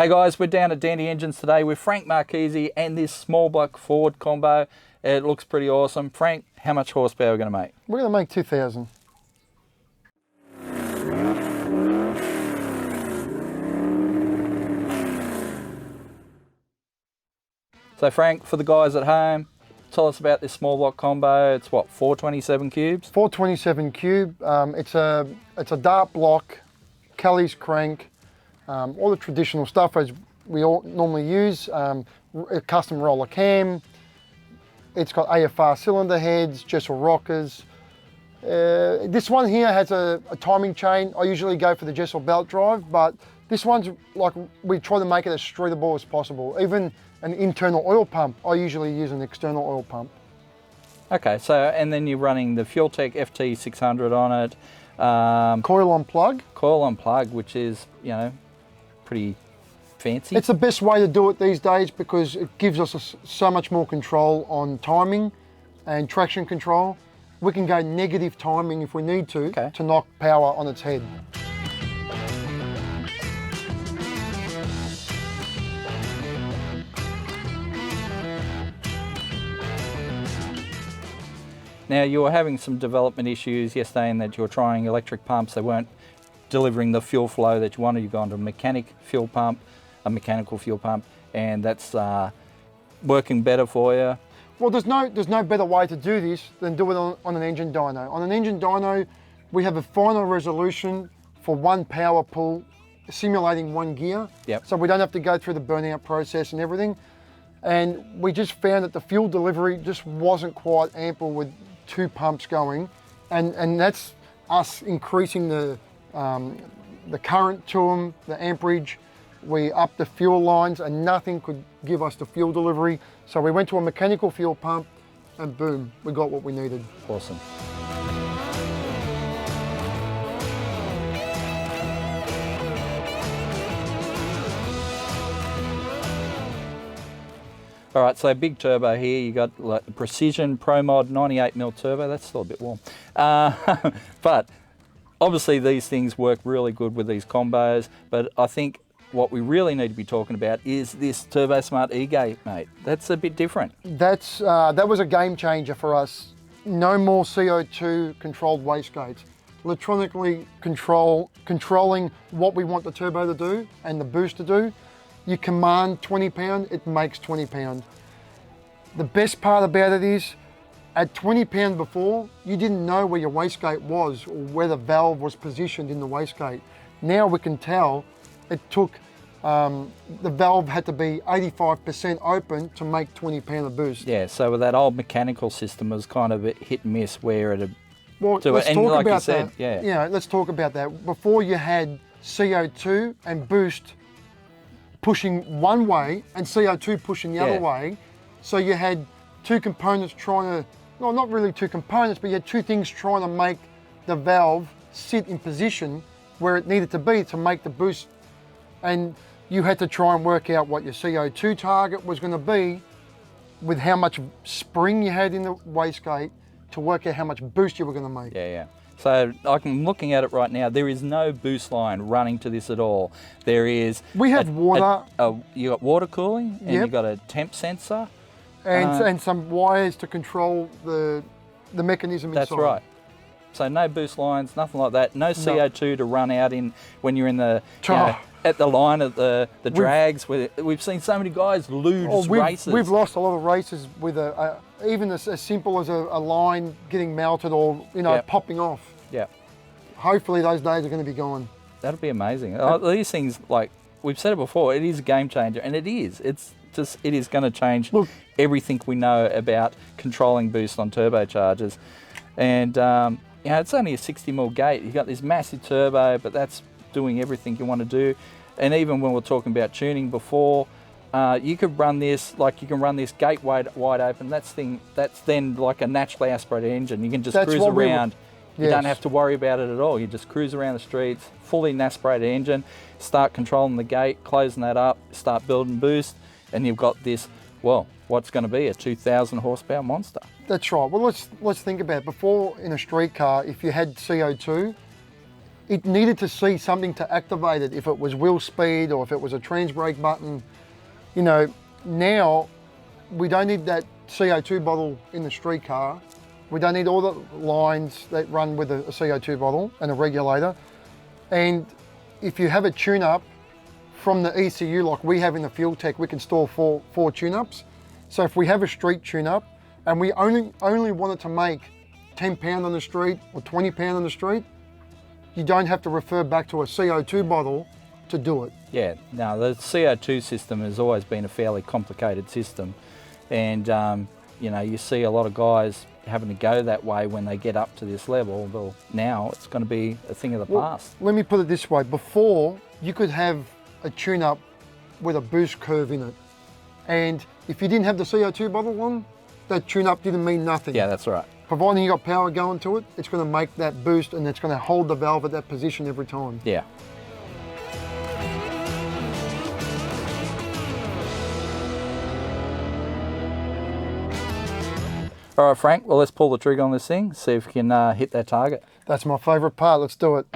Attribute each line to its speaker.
Speaker 1: Hey guys, we're down at Dandy Engines today with Frank Marchese and this small block Ford combo. It looks pretty awesome. Frank, how much horsepower are we going to make?
Speaker 2: We're going to make 2,000.
Speaker 1: So Frank, for the guys at home, tell us about this small block combo. It's what, 427 cubes?
Speaker 2: 427 cube. It's a dart block, Kelly's crank, all the traditional stuff as we all normally use. A custom roller cam. It's got AFR cylinder heads, Jessel rockers. This one here has a timing chain. I usually go for the Jessel belt drive, but this one's like, we try to make it as streetable as possible. Even an internal oil pump, I usually use an external oil pump.
Speaker 1: Okay, so, and then you're running the FuelTech FT600 on it.
Speaker 2: Coil on plug.
Speaker 1: Coil on plug, which is, you know, pretty fancy.
Speaker 2: It's the best way to do it these days because it gives us so much more control on timing and traction control. We can go negative timing if we need to knock power on its head.
Speaker 1: Now, you were having some development issues yesterday in that you were trying electric pumps. They weren't delivering the fuel flow that you wanted. You've gone to a mechanical fuel pump, and that's working better for you.
Speaker 2: Well, there's no better way to do this than do it on an engine dyno. On an engine dyno, we have a final resolution for one power pull, simulating one gear.
Speaker 1: Yep.
Speaker 2: So we don't have to go through the burnout process and everything. And we just found that the fuel delivery just wasn't quite ample with two pumps going, and that's us increasing the current to them, the amperage. We upped the fuel lines and nothing could give us the fuel delivery. So we went to a mechanical fuel pump and boom, we got what we needed.
Speaker 1: Awesome. All right, so big turbo here. You got like the Precision Pro Mod 98mm turbo. That's still a bit warm. But obviously these things work really good with these combos. But I think what we really need to be talking about is this Turbo Smart E-Gate, mate. That's a bit different.
Speaker 2: That was a game changer for us. No more CO2 controlled wastegates. Electronically controlling what we want the turbo to do and the boost to do. You command 20 pound, it makes 20 pound. The best part about it is, at 20 pound before, you didn't know where your wastegate was or where the valve was positioned in the wastegate. Now we can tell. It took, the valve had to be 85% open to make 20 pound of boost.
Speaker 1: Yeah, so with that old mechanical system was kind of a hit and miss where it'd
Speaker 2: well,
Speaker 1: do
Speaker 2: let's
Speaker 1: it. And
Speaker 2: talk
Speaker 1: like
Speaker 2: about
Speaker 1: you said,
Speaker 2: that.
Speaker 1: yeah.
Speaker 2: You know, let's talk about that. Before you had CO2 and boost pushing one way and CO2 pushing the other way. So you had two components trying to, well, not really two components, but you had two things trying to make the valve sit in position where it needed to be to make the boost. And you had to try and work out what your CO2 target was going to be with how much spring you had in the wastegate to work out how much boost you were going to make.
Speaker 1: Yeah, yeah. So I'm looking at it right now. There is no boost line running to this at all. There is.
Speaker 2: We have water.
Speaker 1: You got water cooling, and you got a temp sensor,
Speaker 2: and some wires to control the mechanism inside.
Speaker 1: That's right. So no boost lines, nothing like that. No CO2 to run out in when you're in the at the line of the drags. We've seen so many guys lose races.
Speaker 2: We've lost a lot of races with even as simple as a line getting melted or popping off.
Speaker 1: Yeah.
Speaker 2: Hopefully those days are going to be gone.
Speaker 1: That'll be amazing. These things, like we've said it before, it is a game changer, and it is. It is going to change everything we know about controlling boost on turbochargers. And it's only a 60mm gate. You've got this massive turbo, but that's doing everything you want to do. And even when we're talking about tuning before, you could run this, like you can run this gate wide open. That's then like a naturally aspirated engine. You can just cruise around. You don't have to worry about it at all. You just cruise around the streets, fully aspirated engine, start controlling the gate, closing that up, start building boost, and you've got this, well, what's going to be a 2,000 horsepower monster.
Speaker 2: That's right. Well, let's think about it. Before in a street car, if you had CO2, it needed to see something to activate it, if it was wheel speed or if it was a trans brake button. You know, now we don't need that CO2 bottle in the street car. We don't need all the lines that run with a CO2 bottle and a regulator. And if you have a tune-up from the ECU like we have in the Fuel Tech, we can store four tune-ups. So if we have a street tune-up and we only want it to make 10 pound on the street or 20 pound on the street, you don't have to refer back to a CO2 bottle to do it.
Speaker 1: Yeah, no, the CO2 system has always been a fairly complicated system, and you know, you see a lot of guys having to go that way when they get up to this level. Well, now it's going to be a thing of the past.
Speaker 2: Let me put it this way. Before, you could have a tune-up with a boost curve in it, and if you didn't have the CO2 bottle on, that tune-up didn't mean nothing.
Speaker 1: Yeah, that's right.
Speaker 2: Providing you got power going to it, it's going to make that boost and it's going to hold the valve at that position every time.
Speaker 1: Yeah. All right, Frank, well, let's pull the trigger on this thing, see if we can hit that target.
Speaker 2: That's my favourite part. Let's do it.